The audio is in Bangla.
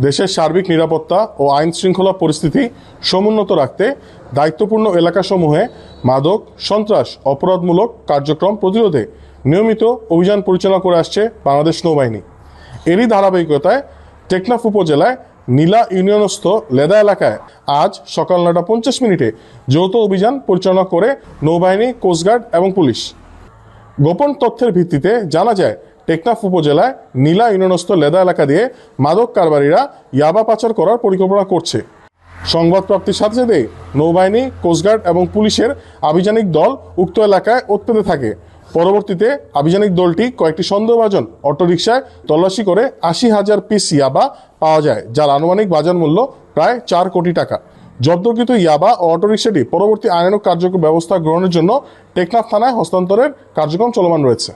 দেশের সার্বিক নিরাপত্তা ও আইন শৃঙ্খলা পরিস্থিতি সমুন্নত রাখতে দায়িত্বপূর্ণ এলাকাসমূহে মাদক, সন্ত্রাস, অপরাধমূলক কার্যক্রম প্রতিরোধে নিয়মিত অভিযান পরিচালনা করে আসছে বাংলাদেশ নৌবাহিনী। এরই ধারাবাহিকতায় টেকনাফ উপজেলায় নীলা ইউনিয়নস্থ লেদা এলাকায় আজ সকাল 9:50 যৌথ অভিযান পরিচালনা করে নৌবাহিনী, কোস্টগার্ড এবং পুলিশ। গোপন তথ্যের ভিত্তিতে জানা যায়, টেকনাফ উপজেলায় নীলা ইউনিয়নস্থ লেদা এলাকা দিয়ে মাদক কারবারিরা ইয়াবা পাচার করার পরিকল্পনা করছে। সংবাদ প্রাপ্তির সাথে সাথে নৌবাহিনী, কোস্টগার্ড এবং পুলিশের আভিযানিক দল উক্ত এলাকায় ওৎপেতে থাকে। পরবর্তীতে আভিযানিক দলটি কয়েকটি সন্দেহভাজন অটোরিকশায় তল্লাশি করে 80,000 পিস ইয়াবা পাওয়া যায়, যার আনুমানিক বাজার মূল্য প্রায় 4 কোটি টাকা। জব্দকৃত ইয়াবা ও অটোরিকশাটি পরবর্তী আইনানুগ কার্যকর ব্যবস্থা গ্রহণের জন্য টেকনাফ থানায় হস্তান্তরের কার্যক্রম চলমান রয়েছে।